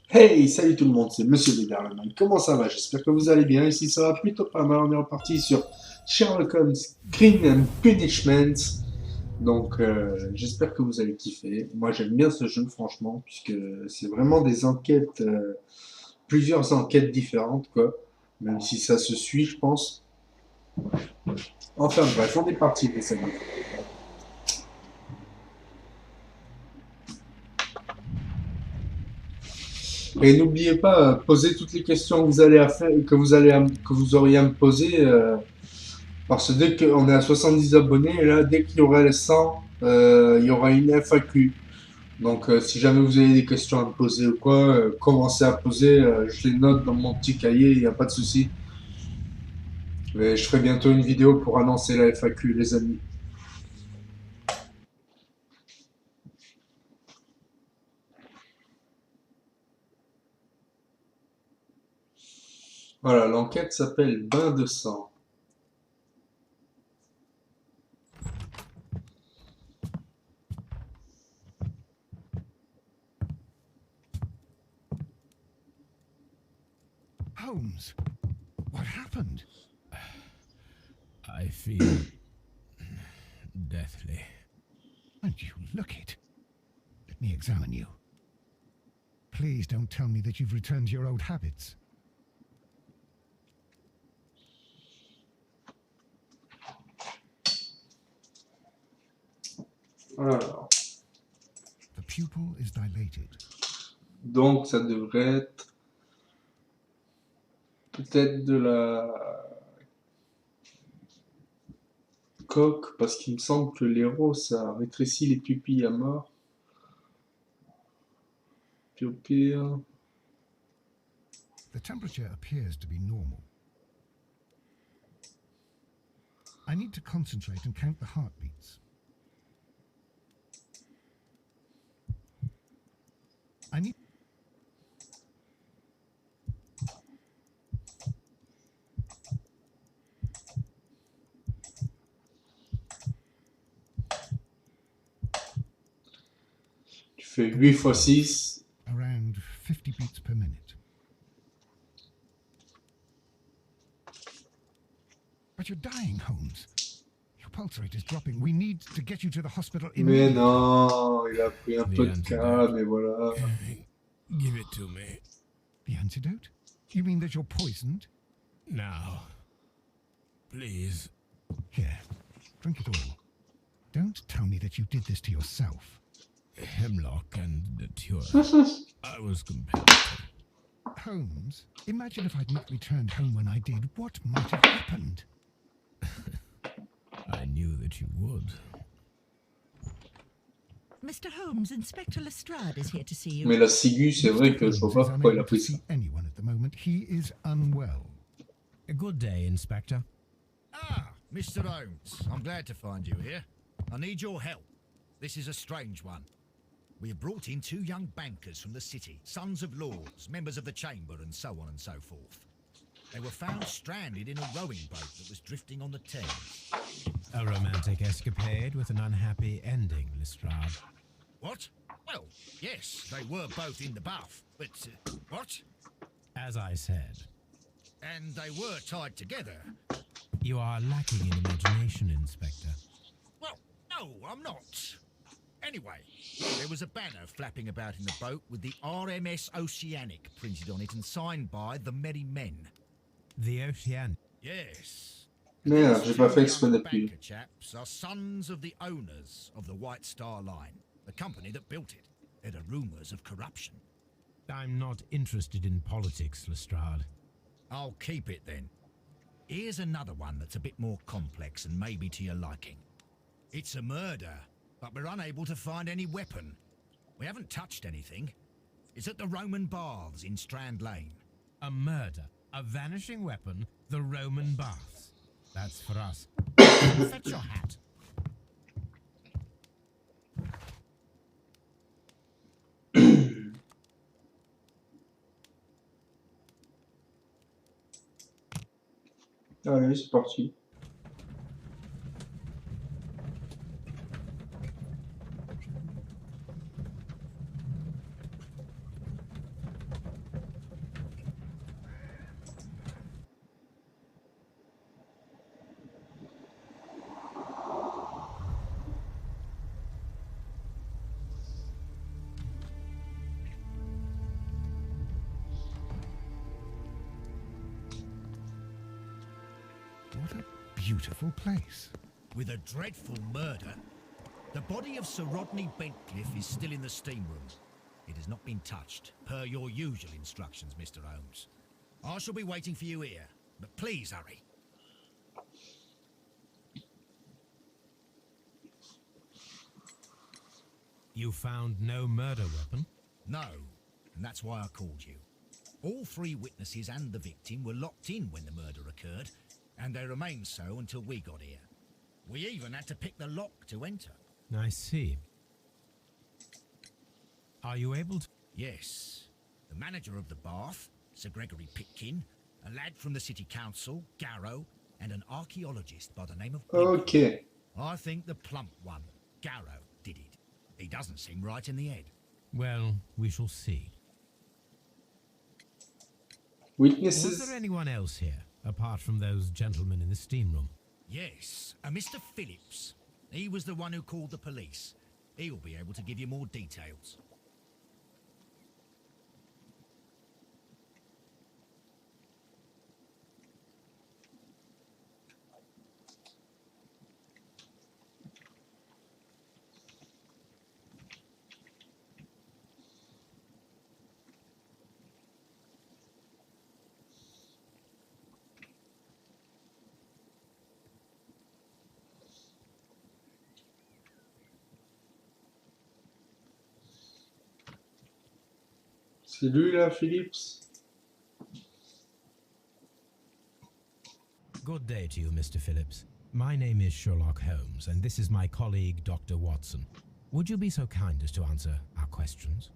Hey, salut tout le monde, c'est Monsieur derniere. Comment ça va? J'espère que vous allez bien. Ici, ça va plutôt pas mal. On est reparti sur Sherlock Holmes Crime and Punishment. Donc, j'espère que vous allez kiffer. Moi, j'aime bien ce jeu, franchement, puisque c'est vraiment des enquêtes, plusieurs enquêtes différentes, quoi. Même si ça se suit, je pense. Enfin, bref, on est parti, les amis. Et n'oubliez pas, posez toutes les questions que vous allez à faire, que vous auriez à me poser. Parce que dès qu'on est à 70 abonnés, et là, dès qu'il y aura les 100, il y aura une FAQ. Donc, si jamais vous avez des questions à me poser ou quoi, commencez à poser. Je les note dans mon petit cahier, il n'y a pas de souci. Mais je ferai bientôt une vidéo pour annoncer la FAQ, les amis. Voilà, l'enquête s'appelle Bain de sang. Holmes, what happened? I feel deathly. And you look it. Let me examine you. Please don't tell me that you've returned to your old habits. Alors, The pupil is dilated. donc ça devrait être peut-être de la coque, parce qu'il me semble que l'héros, ça rétrécit les pupilles à mort. Puis au pire... The temperature appears to be normal. I need to concentrate and count the heartbeats. I need... Tu fais 8 fois 6. Around 50 beats per minute. But you're dying, Holmes. Your pulse rate is dropping. We need to get you to the hospital Mais immediately. non, il a pris un The peu de antidote. calme et voilà. Give it to me. The antidote? You mean that you're poisoned? Now. Please. Here, drink it all. Don't tell me that you did this to yourself. Hemlock and the TOUT. I was compelled to. Holmes, imagine if I'd not returned home when I did. What might have happened? I knew that you would. Mr. Holmes, Inspector Lestrade is here to see you. Mais la ciguë, c'est vrai que je vois pas Holmes is pourquoi il a unable to pris ça. see anyone at the moment. He is unwell. A good day, Inspector. Ah, Mr. Holmes, I'm glad to find you here. I need your help. This is a strange one. We have brought in two young bankers from the city, sons of lords, members of the chamber, and so on and so forth. They were found stranded in a rowing boat that was drifting on the Thames. A romantic escapade with an unhappy ending, Lestrade. What? Well, yes, they were both in the buff, but what? As I said, And they were tied together. you are lacking in imagination, Inspector. Well, no, I'm not. Anyway, there was a banner flapping about in the boat with the RMS Oceanic printed on it and signed by the Merry Men. The Ocean. Yes. Merde, j'ai pas fait These exprès young d'appuyer. banker chaps are sons of the owners of the White Star Line, the company that built it. There are rumours of corruption. I'm not interested in politics, Lestrade. I'll keep it then. Here's another one that's a bit more complex and maybe to your liking. It's a murder, but we're unable to find any weapon. We haven't touched anything. It's at the Roman Baths in Strand Lane. A murder, a vanishing weapon, the Roman baths. That's for us. Fetch your hat. Allez, c'est parti. What a beautiful place. With a dreadful murder, the body of Sir Rodney Bentcliffe is still in the steam room. It has not been touched, per your usual instructions, Mr. Holmes. I shall be waiting for you here, but please hurry. You found no murder weapon? No, and that's why I called you. All three witnesses and the victim were locked in when the murder occurred, and they remained so until we got here. We even had to pick the lock to enter. I see. Are you able to... Yes. The manager of the bath, Sir Gregory Pitkin, a lad from the city council, Garrow, and an archaeologist by the name of... Ok. I think the plump one, Garrow, did it. He doesn't seem right in the head. Well, we shall see. Witnesses. Was there anyone else here, apart from those gentlemen in the steam room? Yes, a Mr. Phillips. He was the one who called the police. He'll be able to give you more details. C'est lui là, Phillips. Good day to you, Mr. Phillips. My name is Sherlock Holmes, and this is my colleague, Dr. Watson. Would you be so kind as to answer our questions?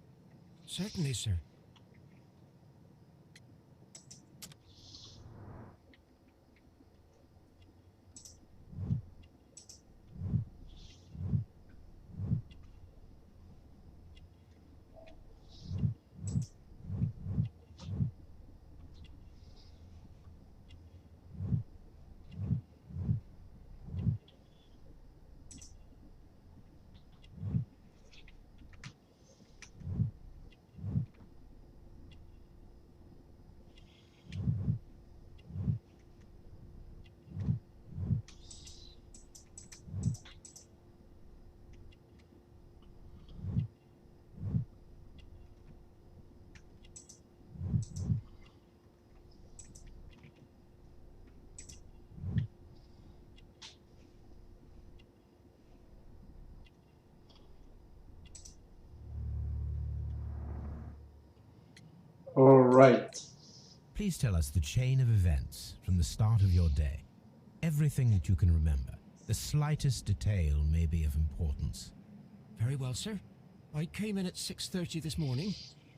Certainly, sir. All right. Please tell us the chain of events from the start of your day. Everything that you can remember. The slightest detail may be of importance. Very well, sir. I came in at 6:30 this morning,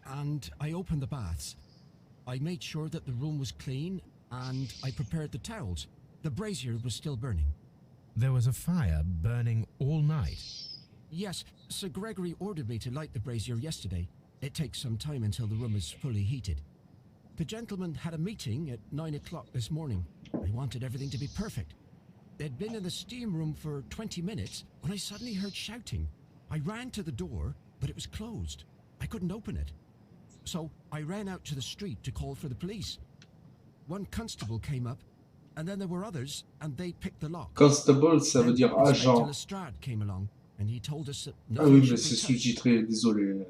and I opened the baths. I made sure that the room was clean, and I prepared the towels. The brazier was still burning. There was a fire burning all night. Yes, Sir Gregory ordered me to light the brazier yesterday. It takes some time until the room is fully heated. The gentleman had a meeting at 9 o'clock this morning. I wanted everything to be perfect. They'd been in the steam room for 20 minutes when I suddenly heard shouting. I ran to the door, but it was closed. I couldn't open it. So I ran out to the street to call for the police. One constable came up, and then there were others, and they picked the lock. Constable, ça veut Then dire Inspector agent. Lestrade came along, and he told us that Ah oui, nothing mais should c'est be touched. sous-titré, désolé.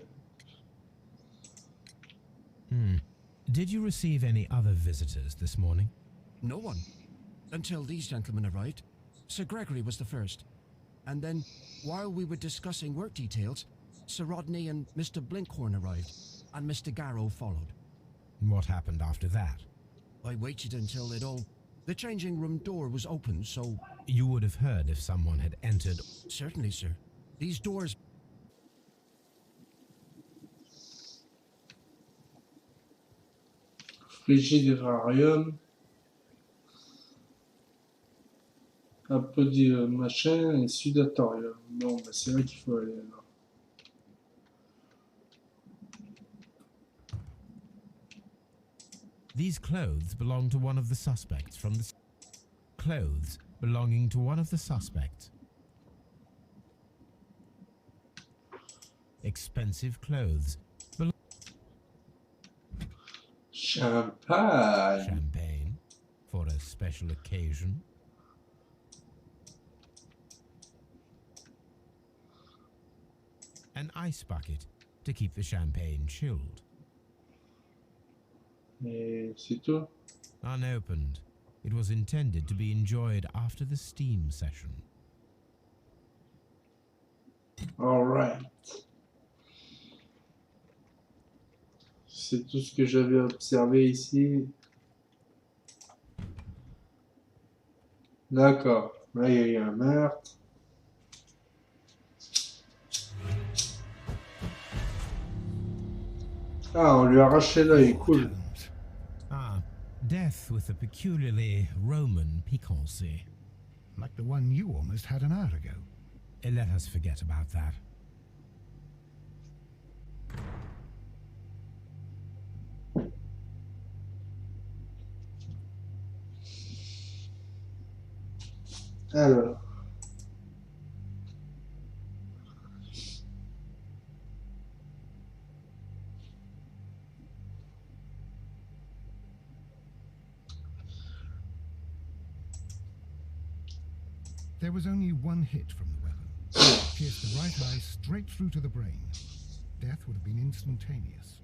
Did you receive any other visitors this morning? No one. Until these gentlemen arrived. Sir Gregory was the first. And then, while we were discussing work details, Sir Rodney and Mr. Blinkhorn arrived, and Mr. Garrow followed. What happened after that? I waited until they'd all... The changing room door was open, so... You would have heard if someone had entered. Certainly, sir. These doors... Frigidérarium. Applaudi machin et sudatorium. Bon, bah c'est là qu'il faut aller alors. These clothes belong to one of the suspects from the... Clothes belonging to one of the suspects. Expensive clothes. Champagne. Champagne. for a special occasion. An ice bucket to keep the champagne chilled. Et c'est tout. Unopened, it was intended to be enjoyed after the steam session. All right. C'est tout ce que j'avais observé ici. D'accord. Là, il y a eu un meurtre. Ah, on lui a arraché l'œil, cool. Ah, death with a peculiarly Roman piquancy. Like the one you almost had an hour ago. Let us forget about that. Alors. There was only one hit from the weapon. Pierced the right eye straight through to the brain. Death would have been instantaneous.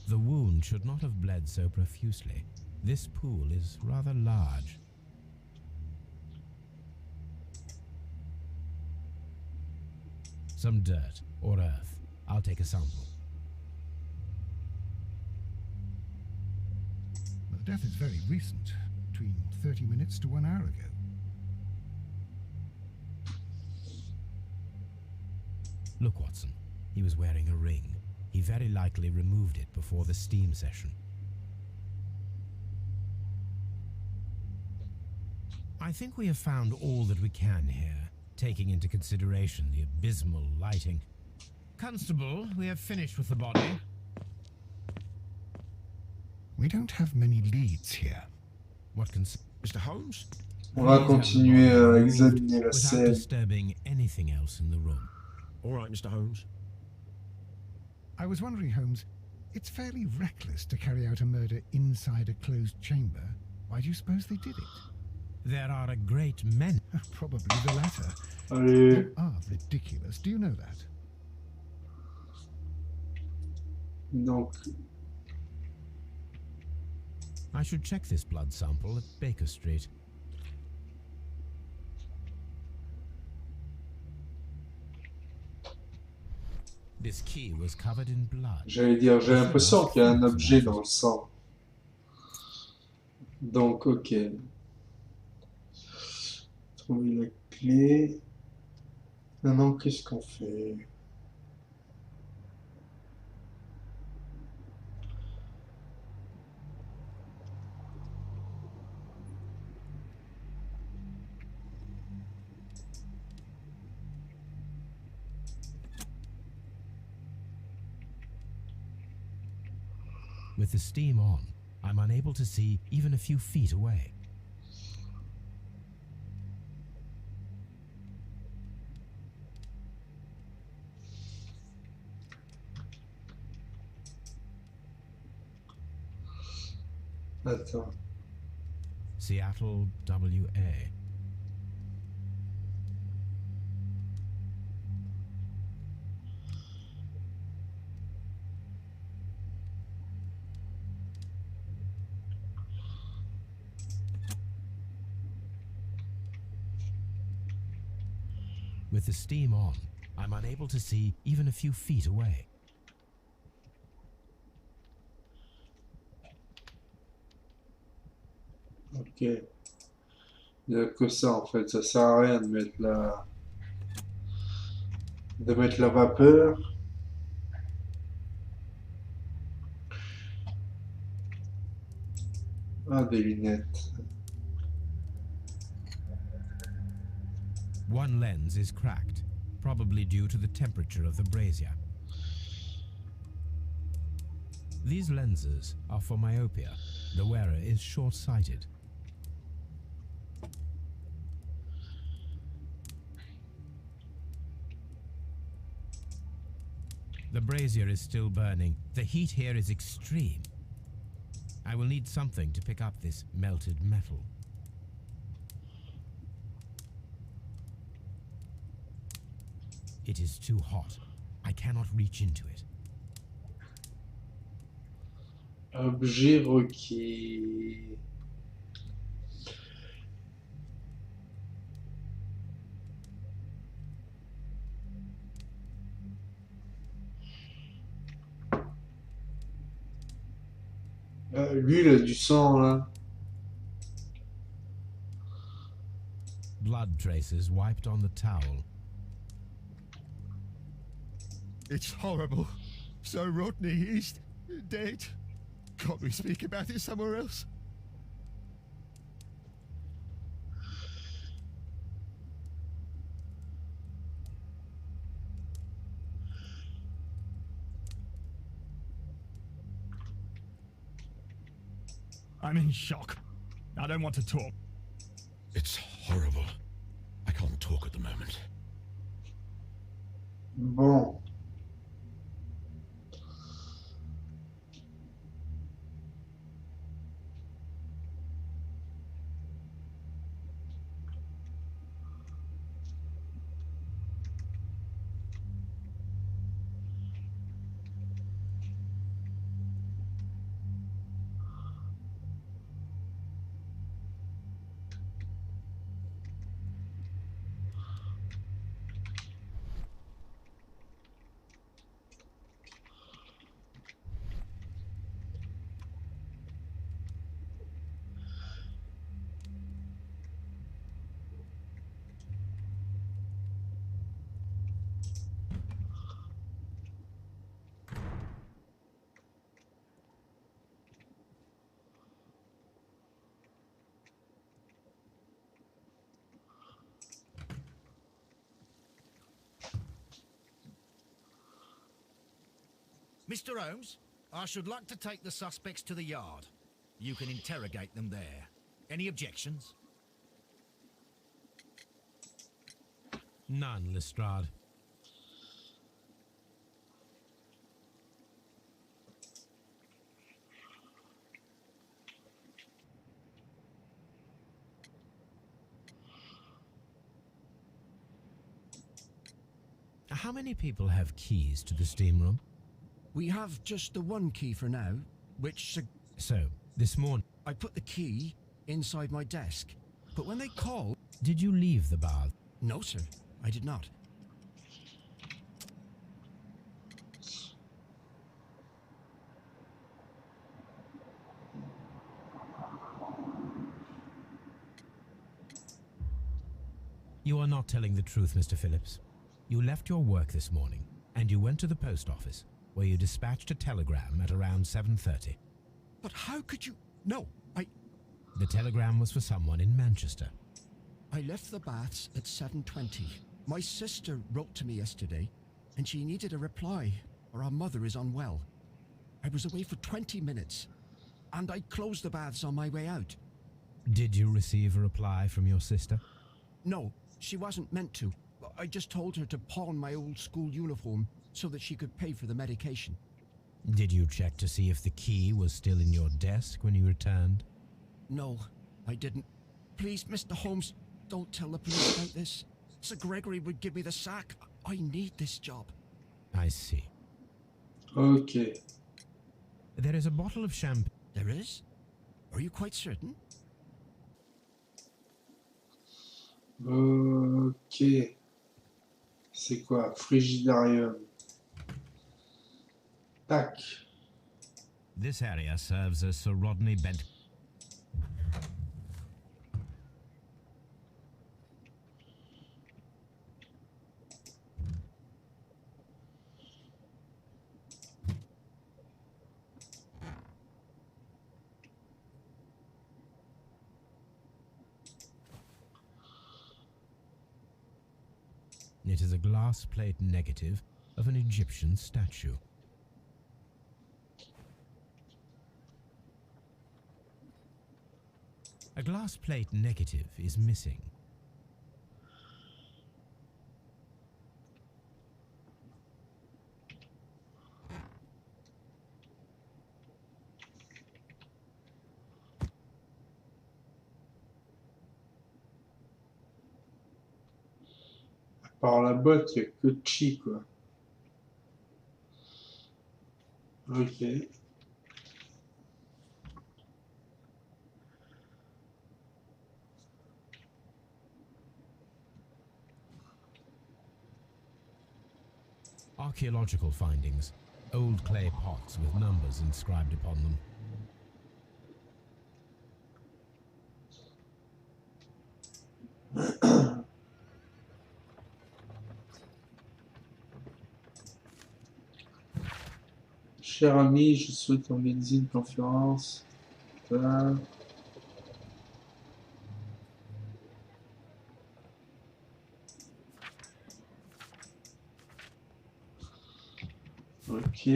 The wound should not have bled so profusely. This pool is rather large. Some dirt or earth. I'll take a sample. The death is very recent, between 30 minutes to 1 hour ago. Look, Watson. He was wearing a ring. He very likely removed it before the steam session. I think we have found all that we can here, taking into consideration the abysmal lighting. Constable, we have finished with the body. We don't have many leads here. What can Mr. Holmes? On va continuer à examiner la without scène. disturbing anything else in the room? All right, Mr. Holmes. I was wondering, Holmes, it's fairly reckless to carry out a murder inside a closed chamber. Why do you suppose they did it? There are a great many. Probably the latter. Allez. They are ridiculous. Do you know that? Donc, I should check this blood sample at Baker Street. This key was covered in blood. j'allais dire, j'ai l'impression qu'il y a un objet dans le sang. Donc, ok. Trouver la clé. Maintenant, qu'est-ce qu'on fait? With the steam on, I'm unable to see even a few feet away. Attends. Seattle, WA. With the steam on, I'm unable to see even a few feet away. Ok. Il n'y a que ça en fait. Ça sert à rien de mettre la vapeur. Ah, des lunettes. One lens is cracked, probably due to the temperature of the brazier. These lenses are for myopia. The wearer is short-sighted. The brazier is still burning. The heat here is extreme. I will need something to pick up this melted metal. It is too hot. I cannot reach into it. Objet requis. Lui, il a du sang, là. Blood traces wiped on the towel. It's horrible. So Rodney, he's dead. Can't we speak about it somewhere else? I'm in shock. I don't want to talk. It's horrible. I can't talk at the moment. Bon. Mr. Holmes, I should like to take the suspects to the yard. You can interrogate them there. Any objections? None, Lestrade. How many people have keys to the steam room? We have just the one key for now, which... So, this morning... I put the key inside my desk, but when they called... Did you leave the bath? No, sir, I did not. You are not telling the truth, Mr. Phillips. You left your work this morning, and you went to the post office, where you dispatched a telegram at around 7:30. But how could you... No, The telegram was for someone in Manchester. I left the baths at 7:20. My sister wrote to me yesterday, and she needed a reply, or our mother is unwell. I was away for 20 minutes, and I closed the baths on my way out. Did you receive a reply from your sister? No, she wasn't meant to. I just told her to pawn my old school uniform so that she could pay for the medication. Did you check to see if the key was still in your desk when you returned? No, I didn't. Please, Mr. Holmes, don't tell the police about this. Sir Gregory would give me the sack. I need this job. I see. Ok. There is a bottle of champagne. There is? Are you quite certain? Ok. C'est quoi? Frigidarium. Tac. This area serves as Sir Rodney Bent. It is a glass plate negative of an Egyptian statue. A glass plate negative is missing. Par la boîte, il n'y a que chi, quoi. Ok. Archaeological findings. Old clay pots with numbers inscribed upon them. Cher ami, je souhaite organiser une conférence. Voilà. Ok.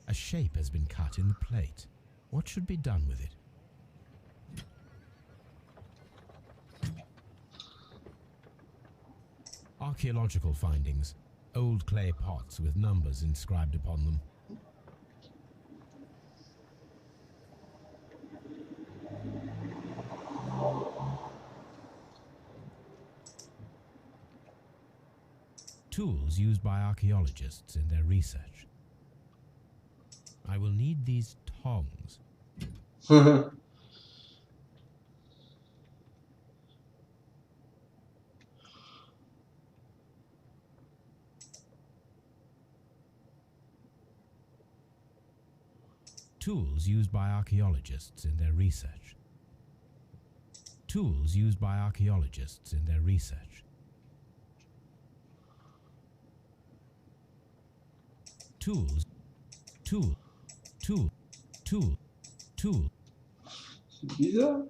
A shape has been cut in the plate. What should be done with it? Archaeological findings. Old clay pots with numbers inscribed upon them. Tools used by archaeologists in their research. I will need these tongs. Tools used by archaeologists in their research. Tools used by archaeologists in their research. Tools. Tool. Tool. Tool. Tool. C'est bizarre.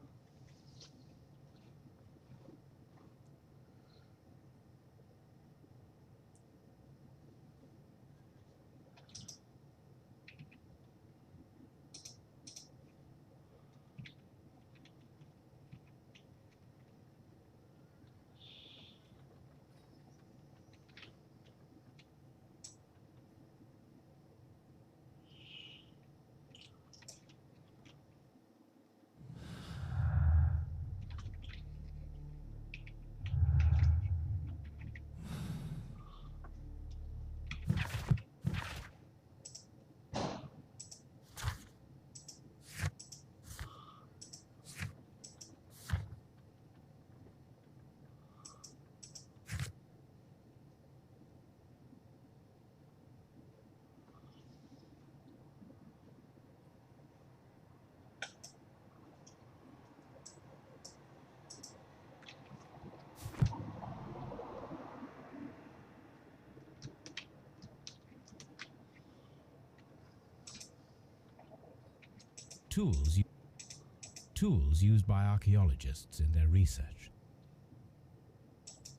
Tools used by archaeologists in their research.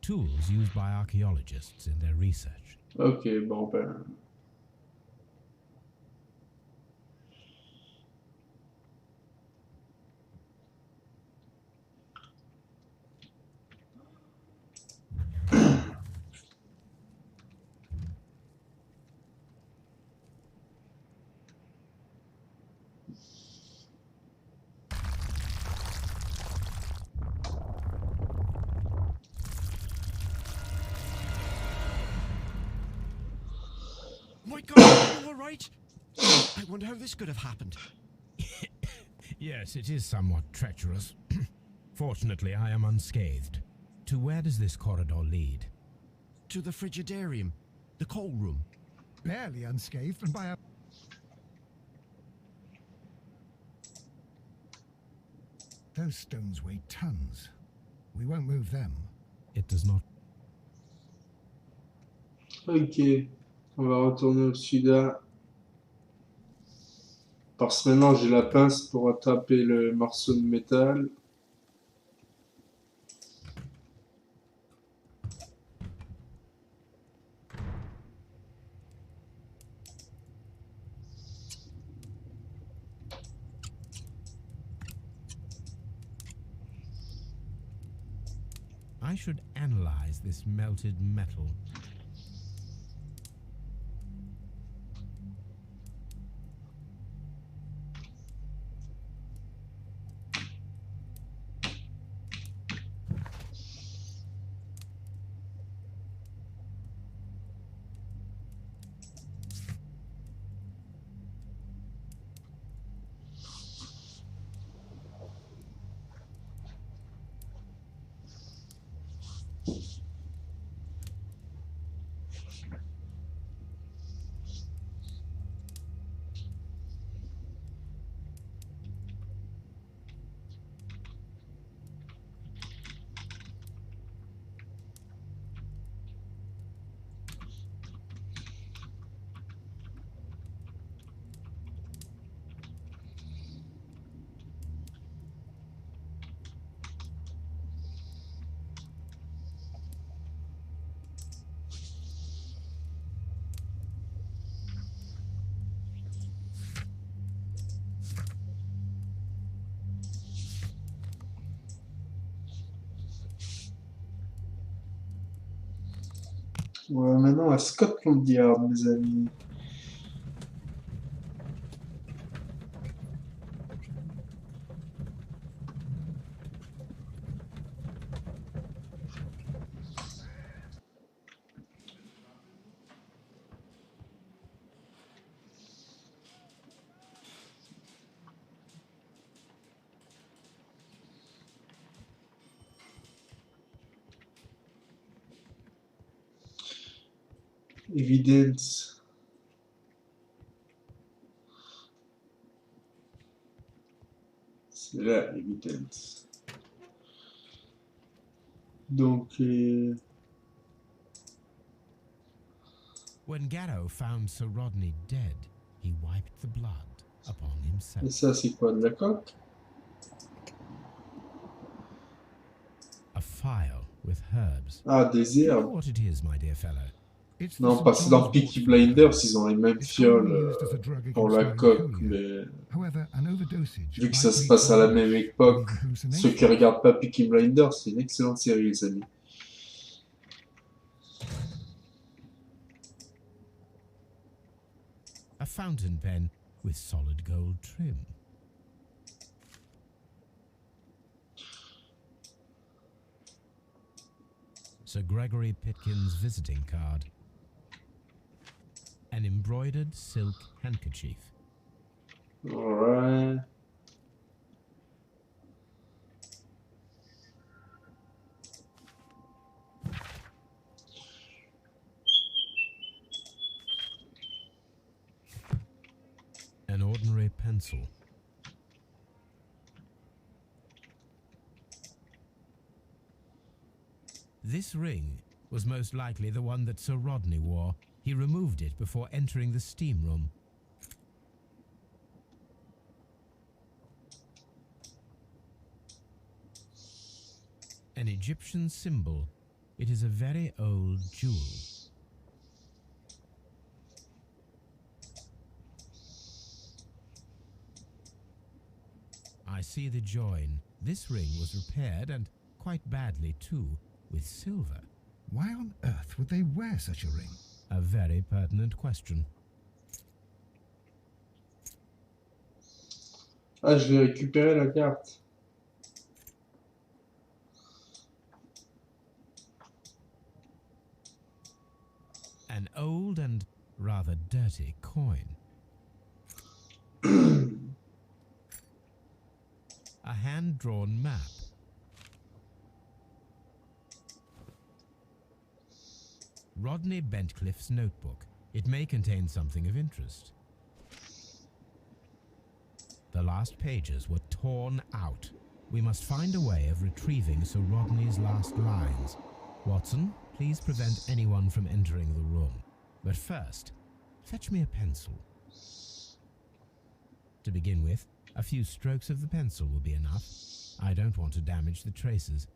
Tools used by archaeologists in their research. Ok, bon ben. My God, are you all right? I wonder how this could have happened. Yes, it is somewhat treacherous. Fortunately, I am unscathed. To where does this corridor lead? To the frigidarium, the coal room. Barely unscathed, and by a Those stones weigh tons. We won't move them. It does not. Ok, on va retourner au sud. Parce que maintenant j'ai la pince pour attraper le morceau de métal. I should analyze this melted metal. On va maintenant à Scotland Yard, mes amis. Evidence. C'est là, evidence. Donc, When Garrow found Sir Rodney dead, he wiped the blood upon himself. et ça, c'est quoi, de la coque? A file with herbs. Ah, des You know herbes. what it is, my dear fellow? It's the Non, St. parce que dans John's Peaky wort. Blinders, ils ont les mêmes It's fioles commonly used as a drug pour against la coque, melancholia. mais However, an overdosage vu que might ça se lead passe to à la anguish, même époque, leading ceux hallucination. qui regardent pas Peaky Blinders, c'est une excellente série, les amis. A fountain pen with solid gold trim. Sir Gregory Pitkin's visiting card. An embroidered silk handkerchief. Ouais. An ordinary pencil. This ring was most likely the one that Sir Rodney wore. He removed it before entering the steam room. An Egyptian symbol. It is a very old jewel. I see the join. This ring was repaired, and quite badly too, with silver. Why on earth would they wear such a ring? A very pertinent question. Ah, je vais récupérer la carte. An old and rather dirty coin. A hand-drawn map. Rodney Bentcliffe's notebook. It may contain something of interest. The last pages were torn out, We must find a way of retrieving Sir Rodney's last lines. Watson, please prevent anyone from entering the room. But first, fetch me a pencil. To begin with, a few strokes of the pencil will be enough. I don't want to damage the traces.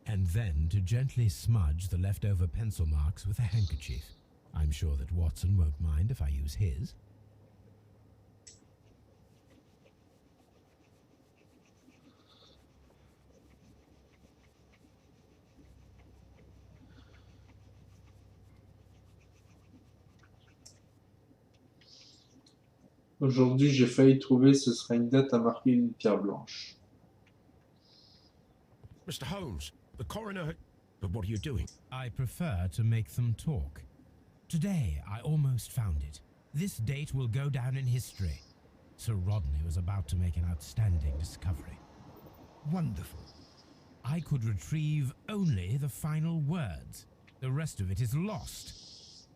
And then to gently smudge the leftover pencil marks with a handkerchief. I'm sure that Watson won't mind if I use his. Aujourd'hui, j'ai failli trouver, ce sera une date à marquer une pierre blanche. Mr. Holmes, the coroner... But what are you doing? I prefer to make them talk. Today, I almost found it. This date will go down in history. Sir Rodney was about to make an outstanding discovery. Wonderful. I could retrieve only the final words. The rest of it is lost.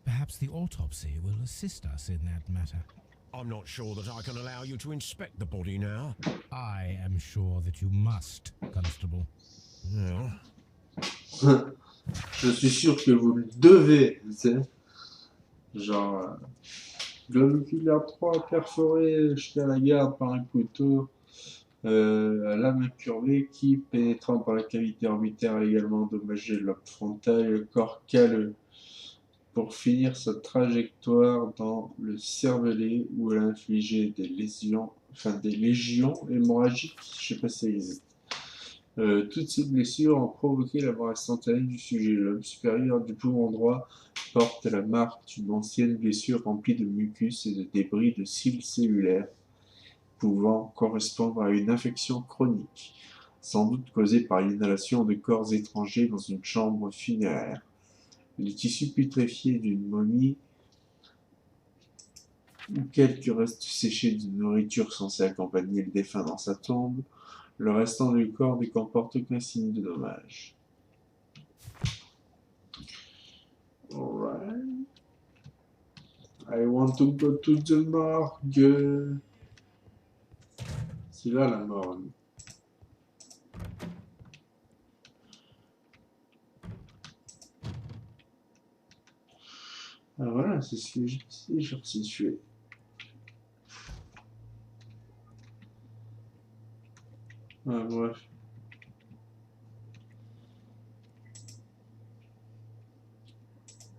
Perhaps the autopsy will assist us in that matter. I'm not sure that I can allow you to inspect the body now. I am sure that you must, Constable. Yeah. Je suis sûr que vous le devez, tu sais. Genre, globulaire 3 perforé jusqu'à la garde par un couteau, à lame incurvée qui, pénétrant par la cavité orbitaire, a également endommagé le lobe frontal et le corps calleux. Pour finir sa trajectoire dans le cervelet où elle a infligé des lésions hémorragiques, je sais pas si ça existe. Toutes ces blessures ont provoqué la mort instantanée du sujet. Le lobe supérieur du poumon droit porte la marque d'une ancienne blessure remplie de mucus et de débris de cils cellulaires, pouvant correspondre à une infection chronique, sans doute causée par l'inhalation de corps étrangers dans une chambre funéraire. Les tissus putréfiés d'une momie ou quelques restes séchés de nourriture censée accompagner le défunt dans sa tombe, le restant du corps ne comporte aucun signe de dommage. Alright. I want to go to the morgue. C'est là la morgue. Alors voilà, c'est ce que j'ai resitué. Ah, bref.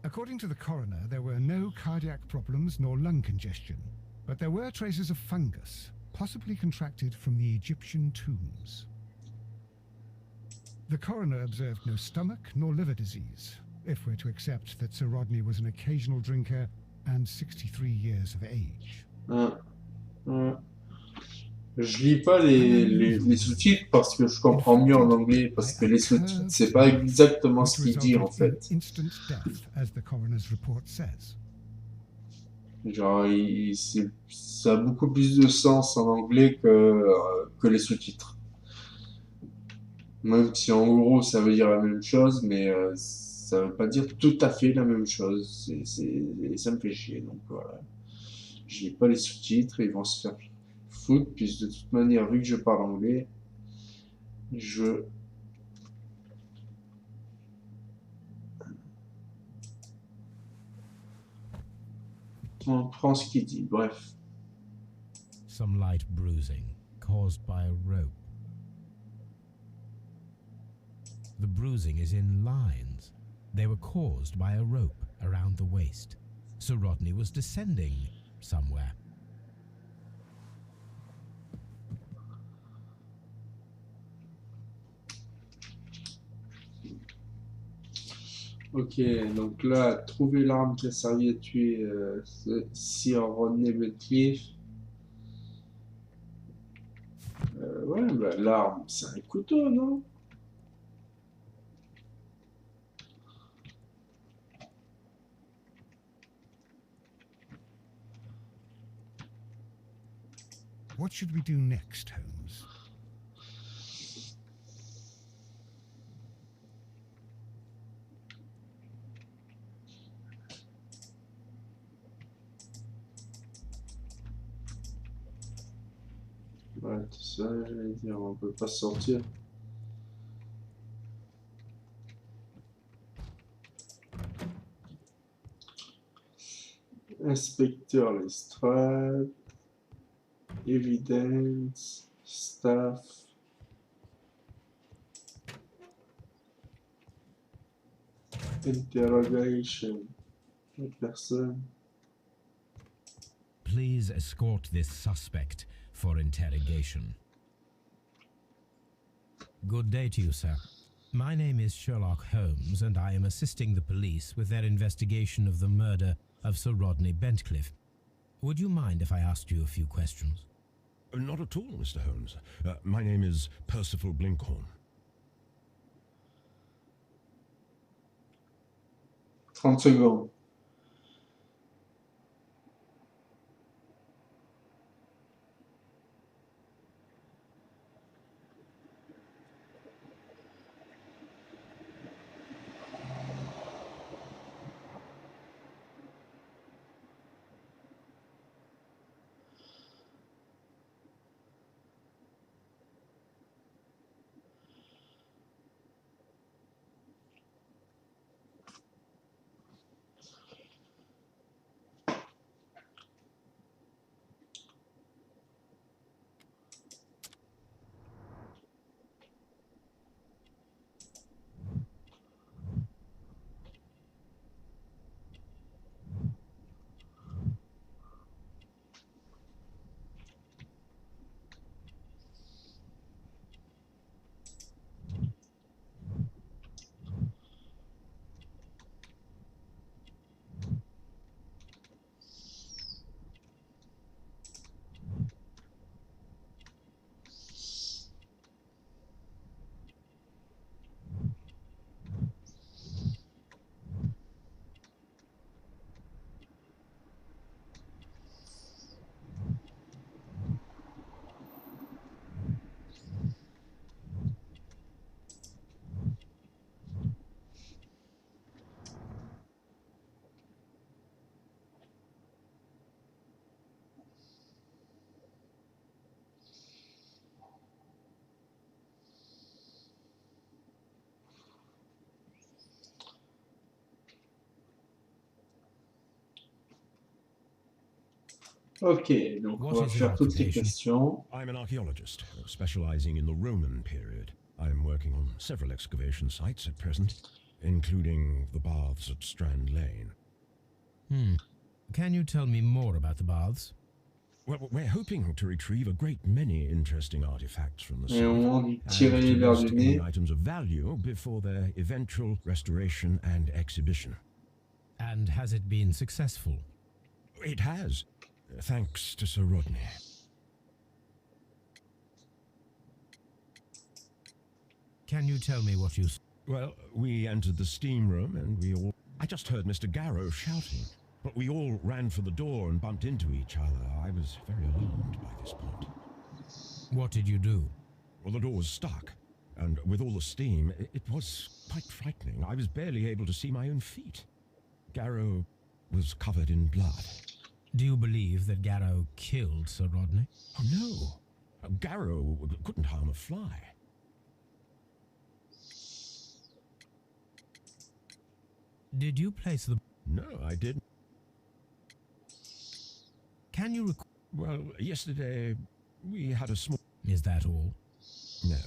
According to the coroner, there were no cardiac problems nor lung congestion, but there were traces of fungus, possibly contracted from the Egyptian tombs. The coroner observed no stomach nor liver disease, if we're to accept that Sir Rodney was an occasional drinker and 63 years of age. Je lis pas les sous-titres parce que je comprends mieux en anglais, parce que les sous-titres, c'est pas exactement ce qu'il dit en fait. Genre, ça a beaucoup plus de sens en anglais que les sous-titres. Même si en gros ça veut dire la même chose, mais ça veut pas dire tout à fait la même chose. Et ça me fait chier, donc voilà. Je lis pas les sous-titres, ils vont se faire foutre, puis de toute manière, vu que je parle anglais, on prend ce qu'il dit, bref. Some light bruising caused by a rope. The bruising is in lines. They were caused by a rope around the waist. Sir Rodney was descending somewhere. Ok, donc là, trouver l'arme qui a servi à tuer Sir Rodney Bedcliffe. Ouais, bah, l'arme, c'est un couteau, non? What should we do next, Holmes? Ouais, c'est ça, j'allais dire, on peut pas sortir. Inspecteur Lestrade, Evidence, Staff. Interrogation. Personne. Please escort this suspect for interrogation. Good day to you, sir. My name is Sherlock Holmes, and I am assisting the police with their investigation of the murder of Sir Rodney Bentcliffe. Would you mind if I asked you a few questions? Not at all, Mr. Holmes. My name is Percival Blinkhorn. 30 secondes. Ok, donc on va faire toutes les questions. I'm an archaeologist, specializing in the Roman period. I'm working on several excavation sites at present, including the baths at Strand Lane. Can you tell me more about the baths? Well, we're hoping to retrieve a great many interesting artifacts from the Et au site, moment d'y and tirer to vers list du any nez. items of value before their eventual restoration and exhibition. And has it been successful? It has, thanks to Sir Rodney. Can you tell me what you... Well, we entered the steam room and we all... I just heard Mr. Garrow shouting, but we all ran for the door and bumped into each other. I was very alarmed by this point. What did you do? Well, the door was stuck, and with all the steam, it was quite frightening. I was barely able to see my own feet. Garrow was covered in blood. Do you believe that Garrow killed Sir Rodney? Oh, no. Garrow couldn't harm a fly. Did you place the... No, I didn't. Can you recall... Well, yesterday we had a small... Is that all? No.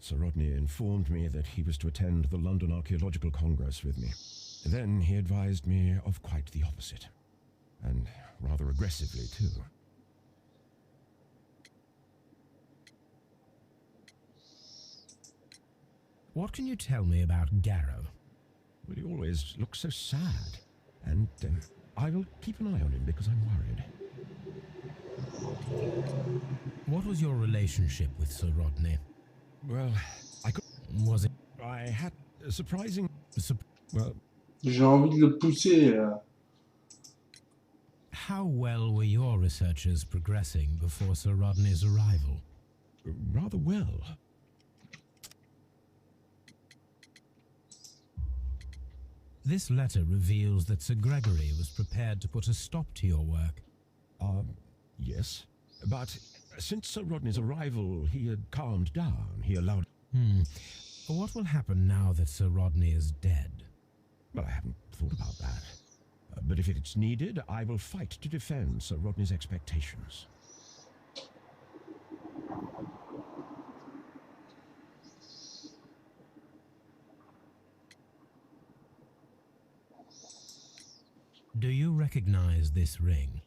Sir Rodney informed me that he was to attend the London Archaeological Congress with me. Then he advised me of quite the opposite. And rather aggressively, too. What can you tell me about Garrow? Well, he always always looks so sad. And I will keep an eye on him because I'm worried. What was your relationship with Sir Rodney? Well, Was it... I had a surprising... well... J'ai envie de le pousser, là. How well were your researches progressing before Sir Rodney's arrival? Rather well. This letter reveals that Sir Gregory was prepared to put a stop to your work. Yes. But since Sir Rodney's arrival, he had calmed down. He allowed... What will happen now that Sir Rodney is dead? Well, I haven't thought about that. But if it's needed, I will fight to defend Sir Rodney's expectations. Do you recognize this ring?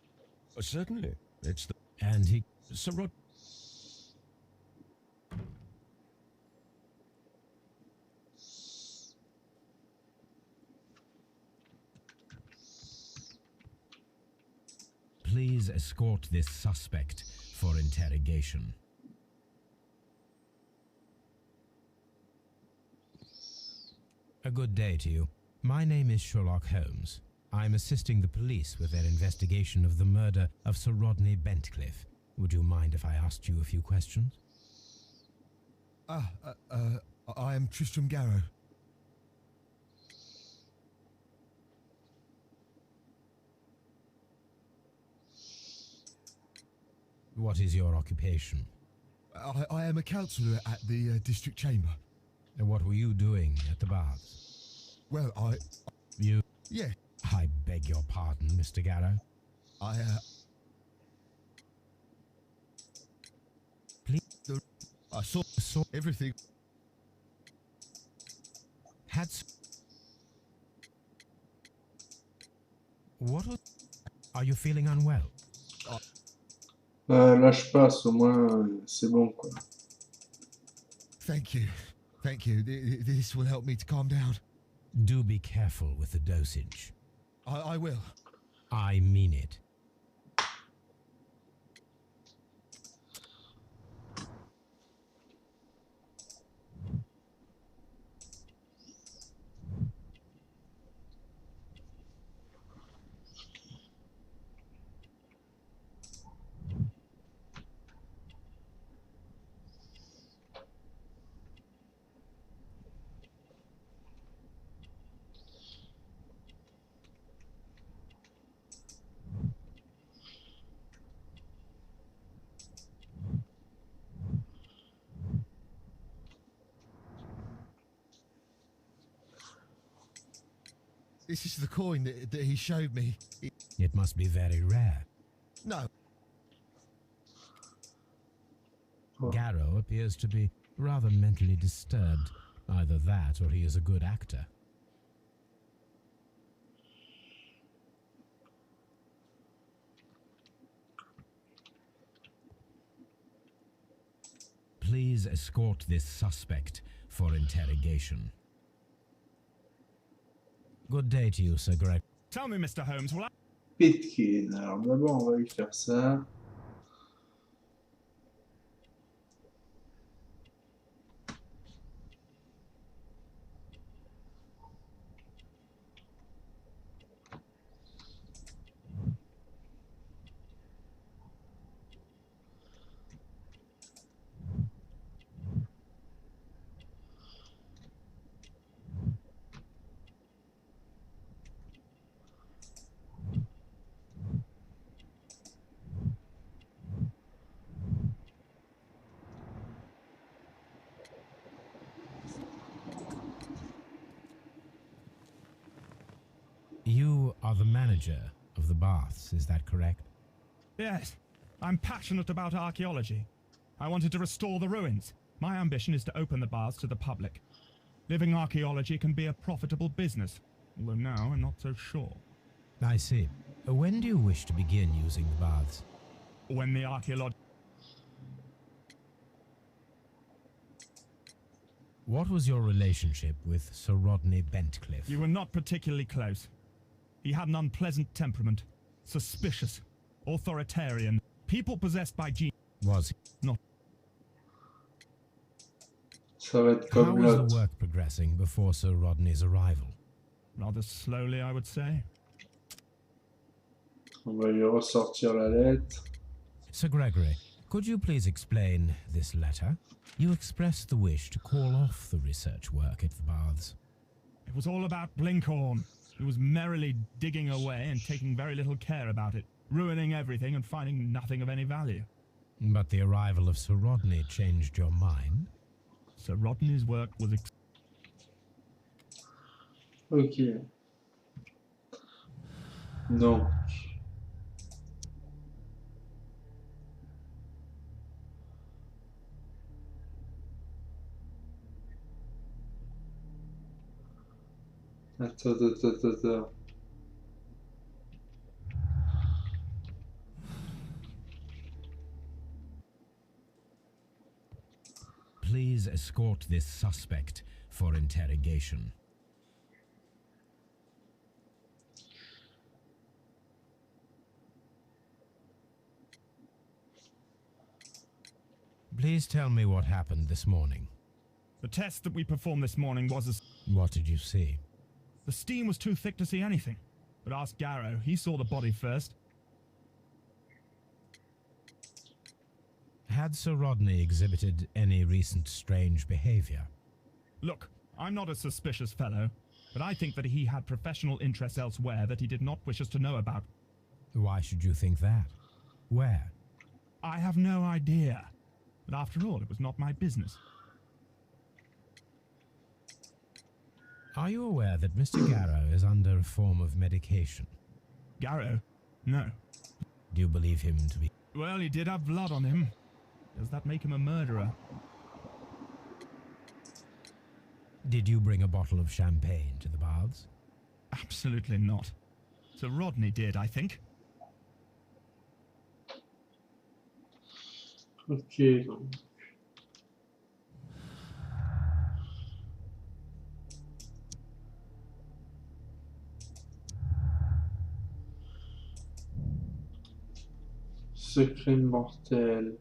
Certainly. It's the... And he... Sir Rod... Please escort this suspect for interrogation. A good day to you. My name is Sherlock Holmes. I'm assisting the police with their investigation of the murder of Sir Rodney Bentcliffe. Would you mind if I asked you a few questions? I am Tristram Garrow. What is your occupation? I am a councillor at the district chamber. And what were you doing at the baths? Well, You... yeah, I beg your pardon, Mr. Garrow. Please... I saw everything. What was... Are you feeling unwell? Là, je passe, au moins, c'est bon, quoi. Thank you. Thank you. This will help me to calm down. Do be careful with the dosage. I will. I mean it. This is the coin that he showed me. It must be very rare. No. Garrow appears to be rather mentally disturbed. Either that or he is a good actor. Please escort this suspect for interrogation. Good day to you, Sir Greg. Tell me, Mr. Holmes, will I... Pitkin. Alors d'abord, on va lui faire ça. You are the manager of the baths, is that correct? Yes, I'm passionate about archaeology. I wanted to restore the ruins. My ambition is to open the baths to the public. Living archaeology can be a profitable business, although now I'm not so sure. I see. When do you wish to begin using the baths? When the archaeology... What was your relationship with Sir Rodney Bentcliffe? You were not particularly close. He had an unpleasant temperament. Suspicious. Authoritarian. People possessed by genius. Was he? Not. Ça va être How comme was l'autre. the work progressing before Sir Rodney's arrival? Rather slowly, I would say. On va lui ressortir la lettre. Sir Gregory, could you please explain this letter? You expressed the wish to call off the research work at the baths. It was all about Blinkhorn. He was merrily digging away and taking very little care about it, ruining everything and finding nothing of any value. But the arrival of Sir Rodney changed your mind? Sir Rodney's work was Ok. Donc. Attends. Please escort this suspect for interrogation. Please tell me what happened this morning. The test that we performed this morning was as... What did you see? The steam was too thick to see anything. But ask Garrow, he saw the body first. Had Sir Rodney exhibited any recent strange behavior? Look, I'm not a suspicious fellow, but I think that he had professional interests elsewhere that he did not wish us to know about. Why should you think that? Where? I have no idea. But after all, it was not my business. Are you aware that Mr. Garrow is under a form of medication? Garrow? No. Do you believe him to be... Well, he did have blood on him. Does that make him a murderer? Did you bring a bottle of champagne to the baths? Absolutely not. Sir Rodney did, I think. Ok. Donc. Secret mortel.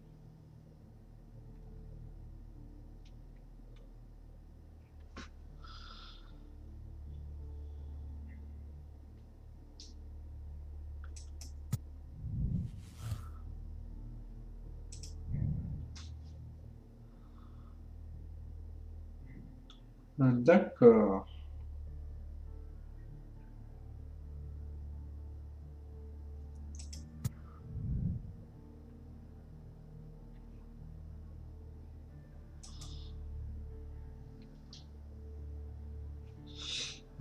Ah, d'accord.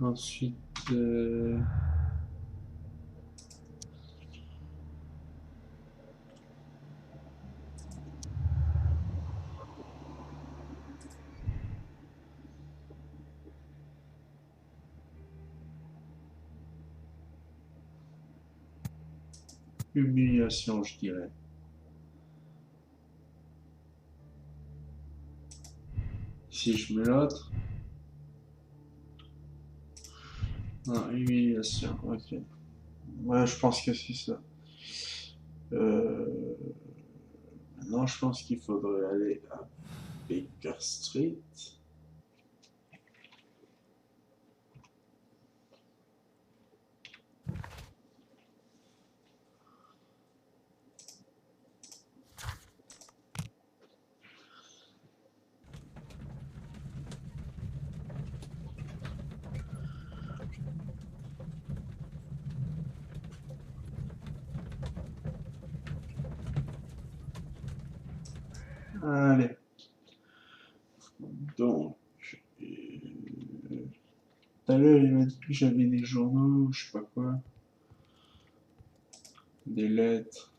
Ensuite, humiliation, je dirais. Si je mets l'autre. Non, humiliation, ok. Ouais, je pense que c'est ça. Maintenant, je pense qu'il faudrait aller à Baker Street. Allez. Donc, tout à l'heure, il m'a dit que j'avais des journaux, je sais pas quoi. Des lettres.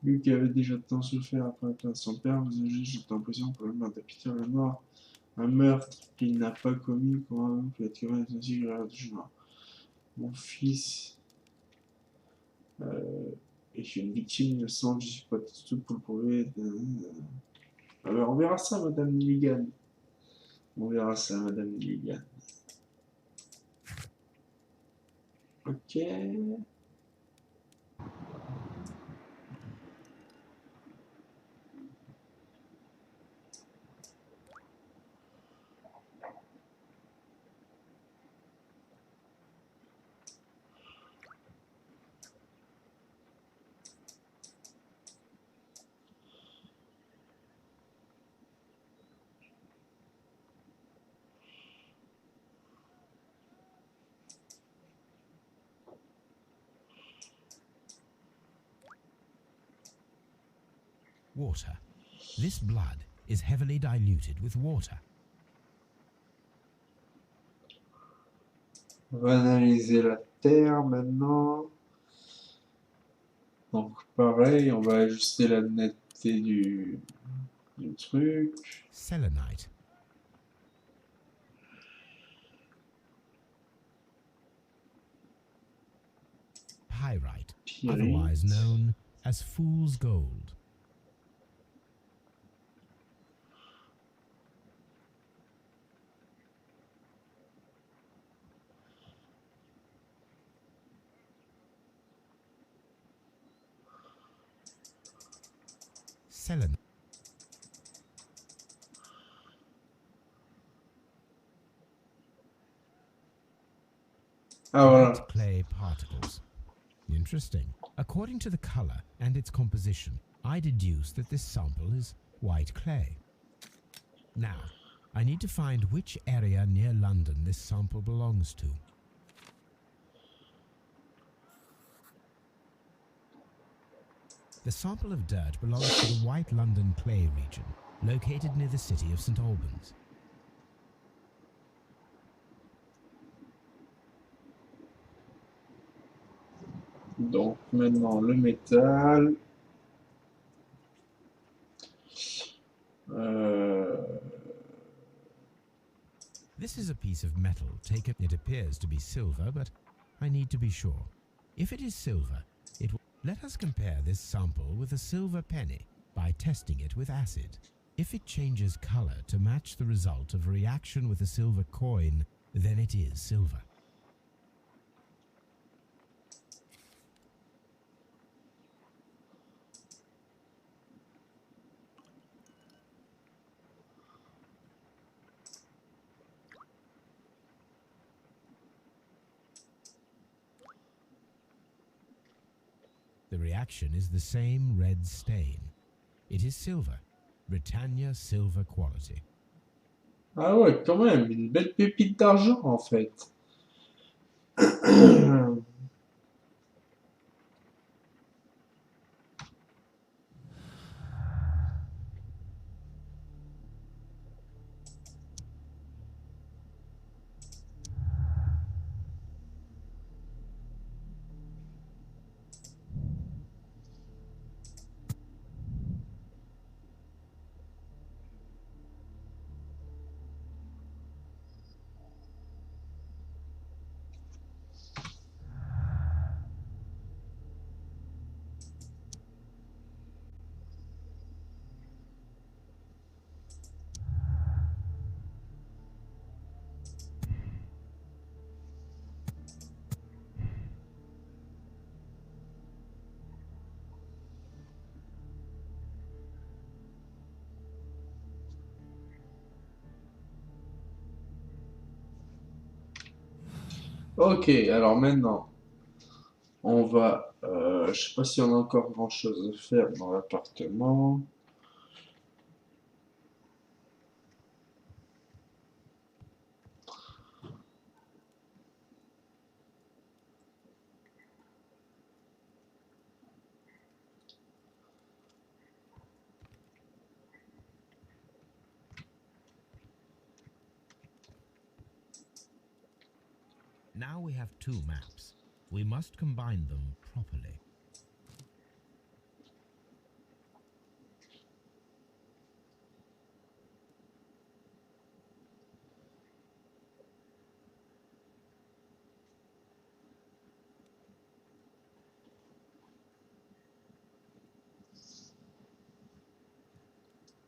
Lui qui avait déjà tant souffert après la plainte de son père, vous avez juste en prison pour le meurtre de Peter Lenoir. Un meurtre qu'il n'a pas commis, quoi, peut être mon fils est une victime innocente, je suis pas du tout pour le prouver. Alors, on verra ça, Madame Milligan. On verra ça, Madame Milligan. Ok. Water. This blood is heavily diluted with water. On va analyser la terre maintenant. Donc pareil, on va ajuster la netteté du truc. Selenite. Pyrite, otherwise known as fool's gold. Selenite. Ah voilà. White clay particles. Interesting. According to the color and its composition, I deduce that this sample is white clay. Now, I need to find which area near London this sample belongs to. The sample of dirt belongs to the White London clay region, located near the city of St. Albans. Donc maintenant le métal. This is a piece of metal taken. It appears to be silver, but I need to be sure. If it is silver, it will. Let us compare this sample with a silver penny by testing it with acid. If it changes color to match the result of a reaction with a silver coin, then it is silver. The reaction is the same red stain. It is silver, Britannia silver quality. Ah ouais, quand même, une belle pépite d'argent en fait. Ok, alors maintenant, on va... je sais pas si on a encore grand chose à faire dans l'appartement. Now we have two maps. We must combine them properly.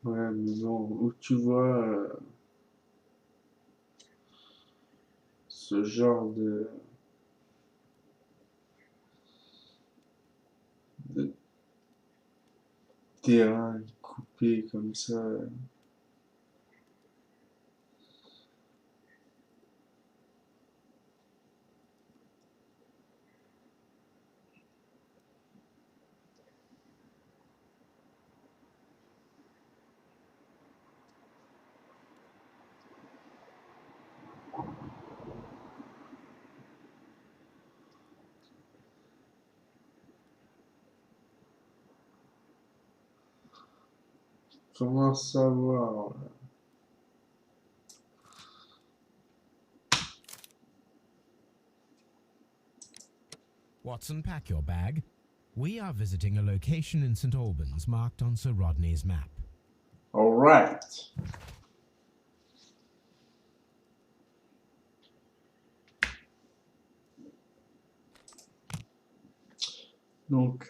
Ouais, mais bon, où tu vois ce genre de terrain coupé comme ça. Comment savoir? Watson, pack your bag. We are visiting a location in St. Albans marked on Sir Rodney's map. All right. Donc,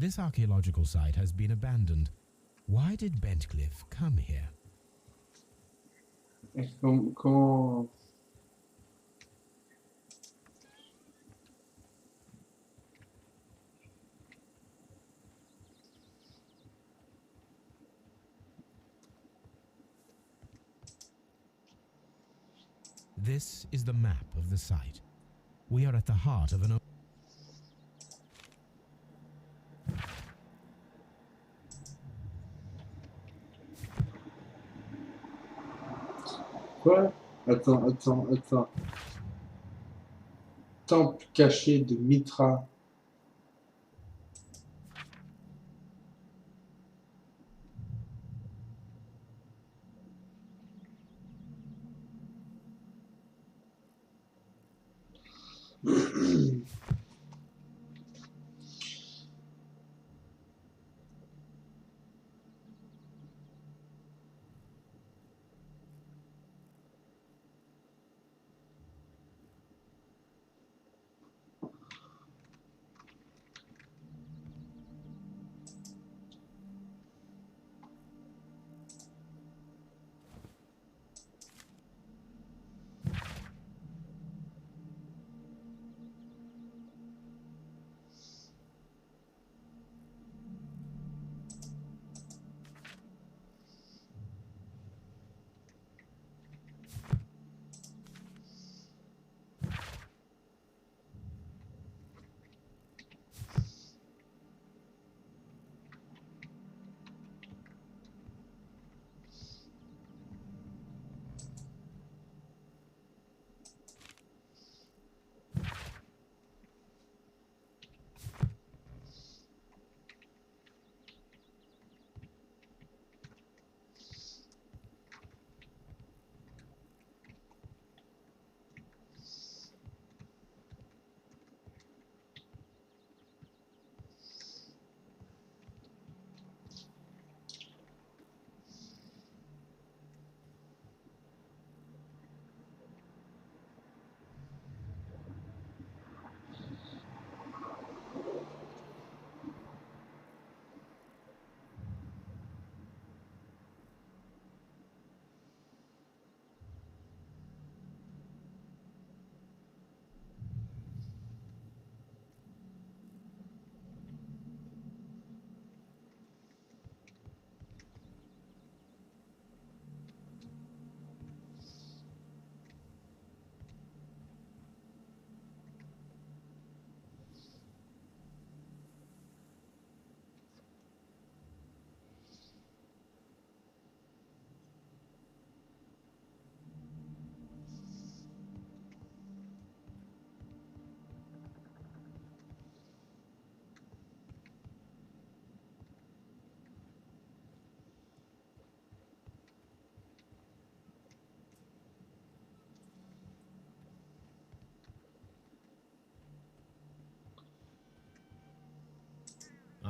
This archaeological site has been abandoned. Why did Bentcliffe come here? comment... This is the map of the site. We are at the heart of an... Quoi? Attends. Temple caché de Mitra.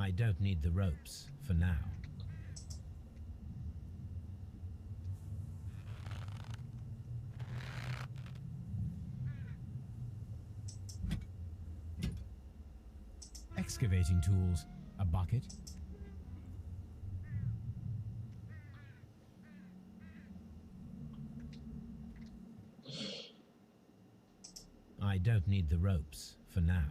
I don't need the ropes for now. excavating tools, a bucket. I don't need the ropes for now.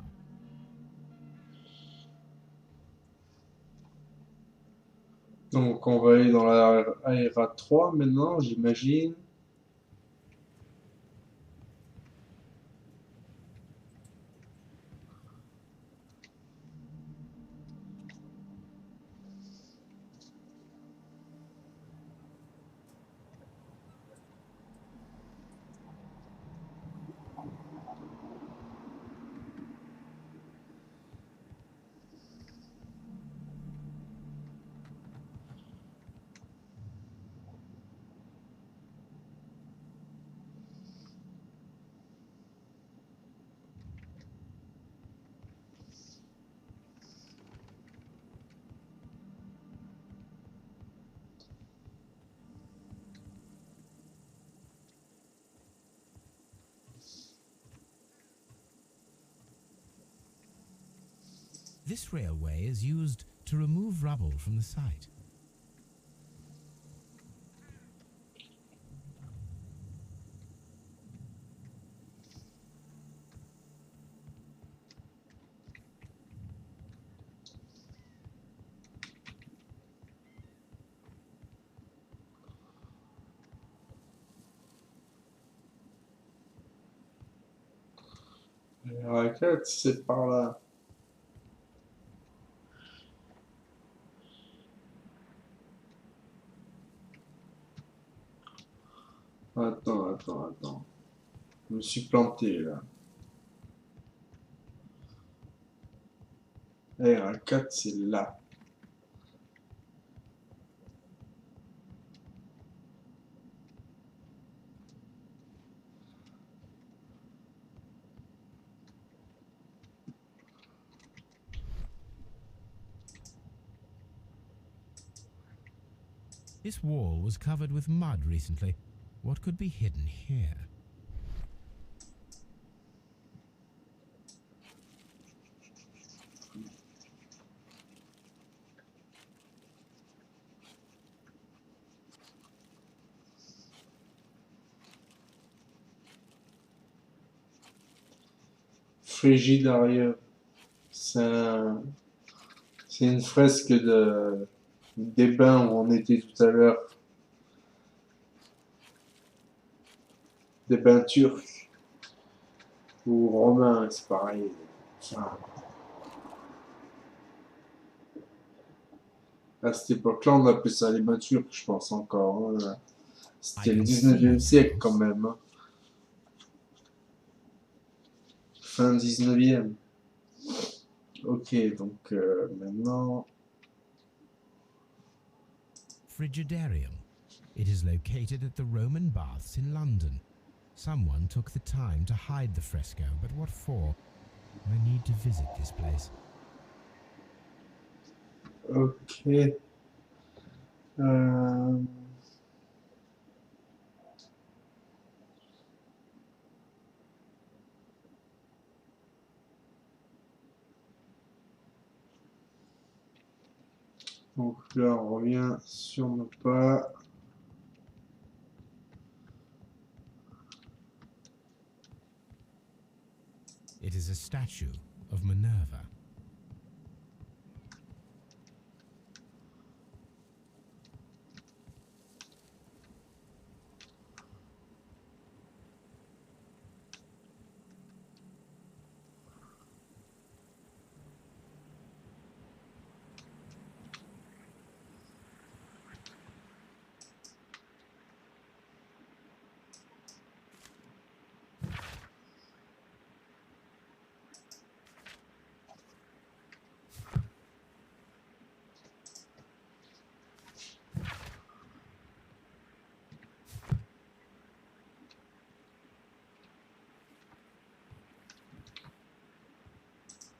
Donc on va aller dans la ARA 3 maintenant, j'imagine. This railway is used to remove rubble from the site. La raquette, c'est par là. Attends. Je me suis planté là. R4, c'est là. This wall was covered with mud recently. What could be hidden here? Frigidaire. C'est une fresque des bains où on était tout à l'heure. Des bains turcs ou romains, c'est pareil. Enfin, à cette époque-là, on appelait ça les bains turcs, je pense encore. Hein. C'était le 19e siècle quand même. Hein. Fin 19e. Ok, donc maintenant... Frigidarium. It is located at the Roman baths in London. Someone took the time to hide the fresco, but what for? I need to visit this place. Ok. Donc là, on revient sur nos pas. It is a statue of Minerva.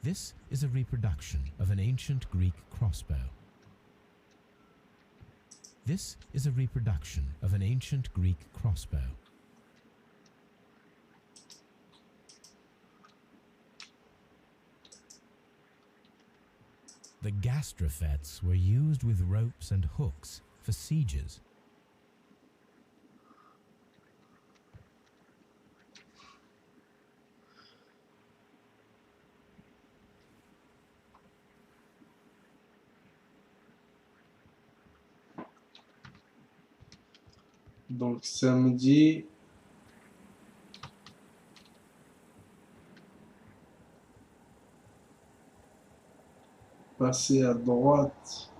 This is a reproduction of an ancient Greek crossbow. This is a reproduction of an ancient Greek crossbow. The gastrofets were used with ropes and hooks for sieges. Donc samedi. Passer à droite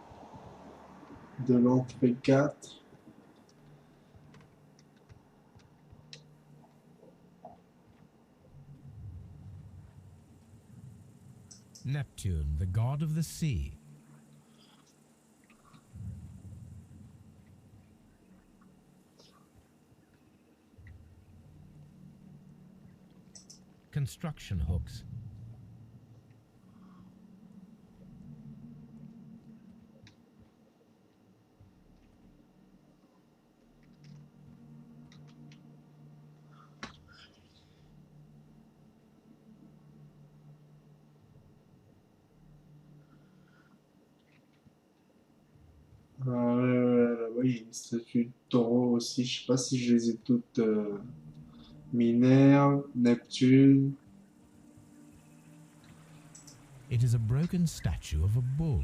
de l'entrée 4. Neptune, the god of the sea. Construction hooks. Là-bas, il y a une statue de taureau aussi. Je sais pas si je les ai toutes. Minerve, Neptune. It is a broken statue of a bull.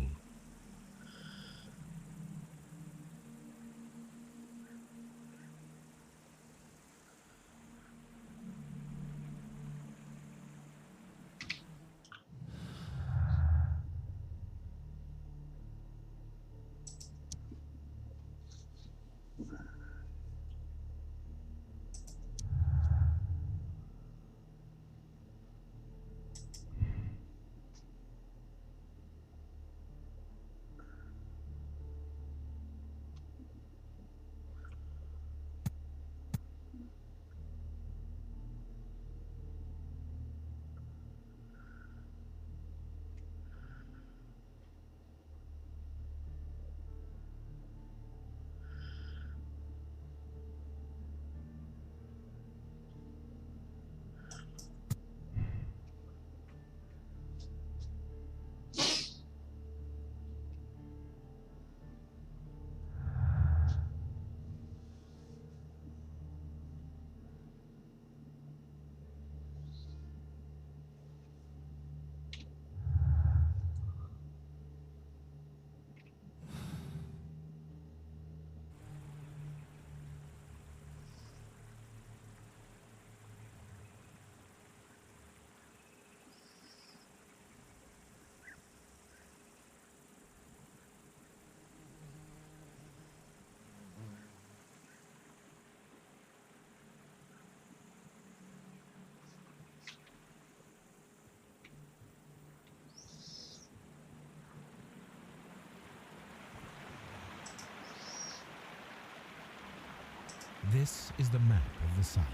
This is the map of the site.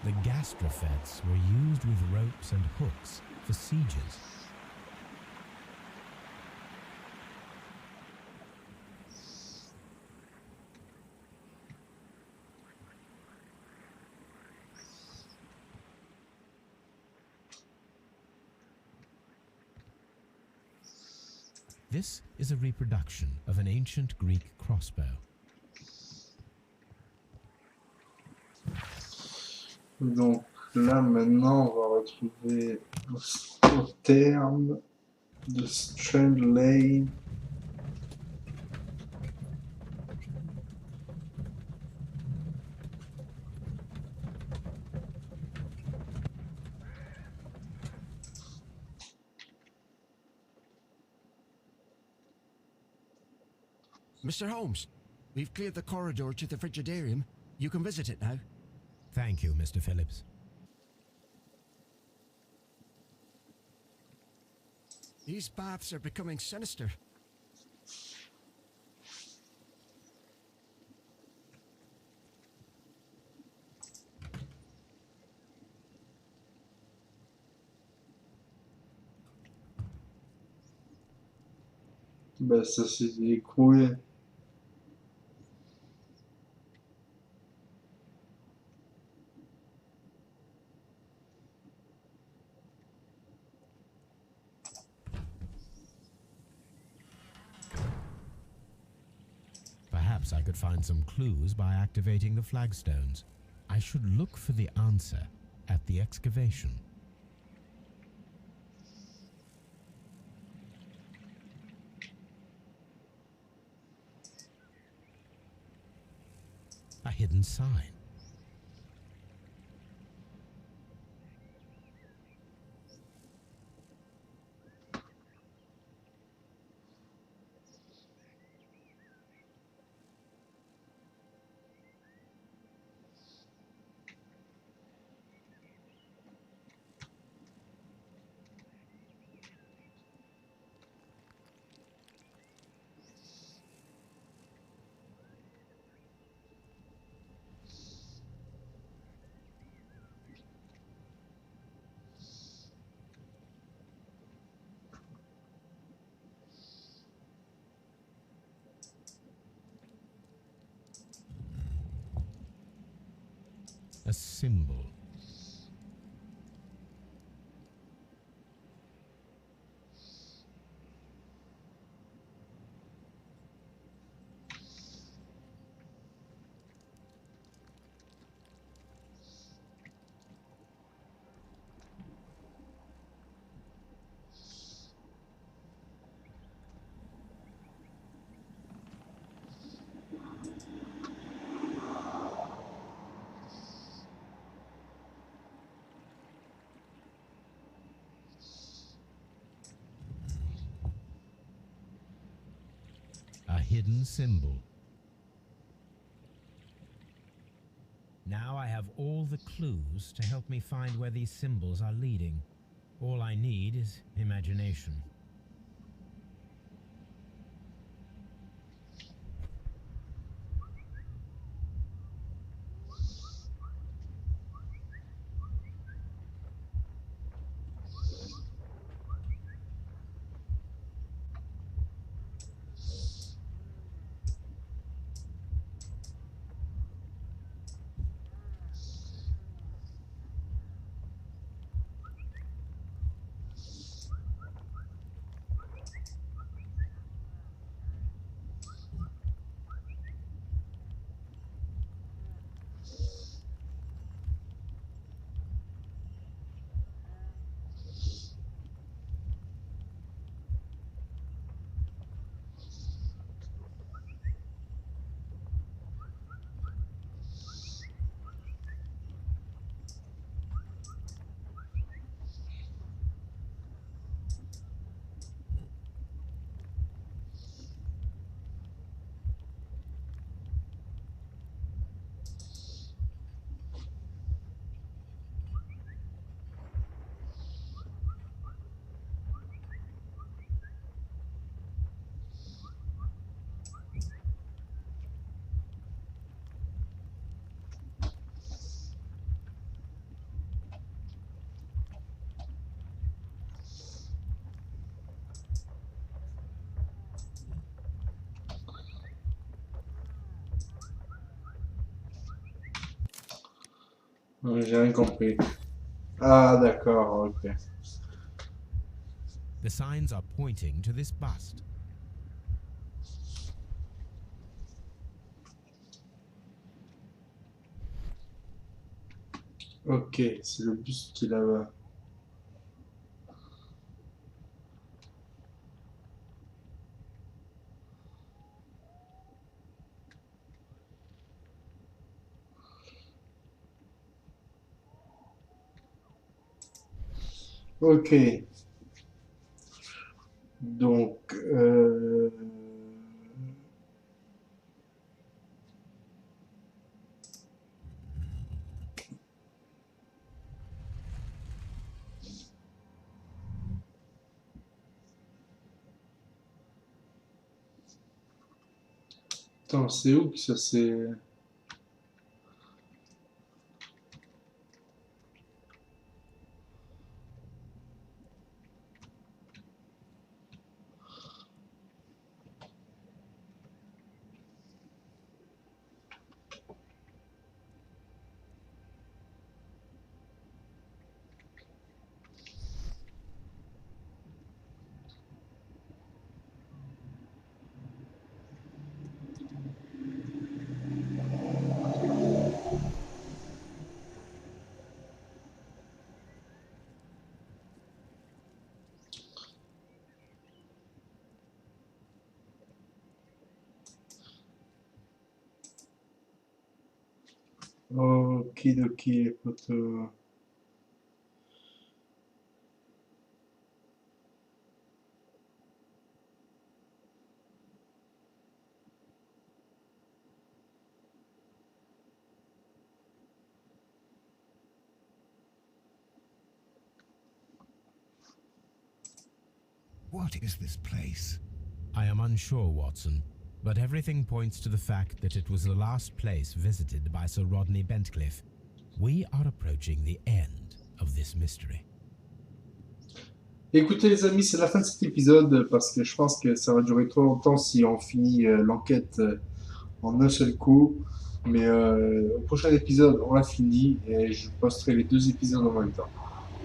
The gastrofets were used with ropes and hooks for sieges. This is a reproduction of an ancient Greek crossbow. Donc là maintenant on va retrouver au terme de Strand Lane. Mr. Holmes, we've cleared the corridor to the Frigidarium. You can visit it now. Thank you, Mr. Phillips. These baths are becoming sinister. Ben ça s'est écroulé. Perhaps I could find some clues by activating the flagstones. I should look for the answer at the excavation. A hidden sign. A symbol. A hidden symbol. Now I have all the clues to help me find where these symbols are leading. All I need is imagination. J'ai rien compris. Ah, d'accord, ok. The signs are pointing to this bust. Ok, c'est le bus qui est là-bas. Ok. Donc, attends, c'est où que ça c'est... Okidoki, les potos. What is this place? I am unsure, Watson, but everything points to the fact that it was the last place visited by Sir Rodney Bentcliffe. We are approaching the end of this mystery. Écoutez les amis, c'est la fin de cet épisode parce que je pense que ça va durer trop longtemps si on finit l'enquête en un seul coup. Mais au prochain épisode, on l'a fini et je posterai les 2 épisodes en même temps.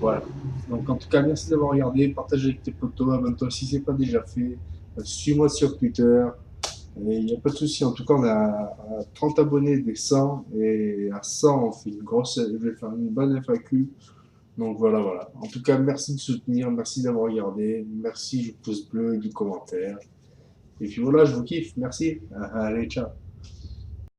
Voilà. Donc en tout cas, merci d'avoir regardé, partagez avec tes potos, abonne-toi si c'est pas déjà fait, suis-moi sur Twitter. Et il n'y a pas de souci. En tout cas, on a à 30 abonnés des 100 et à 100, on fait je vais faire une bonne FAQ. Donc voilà, voilà. En tout cas, merci de soutenir, merci d'avoir regardé, merci du pouce bleu et du commentaire. Et puis voilà, je vous kiffe, merci. Allez, ciao.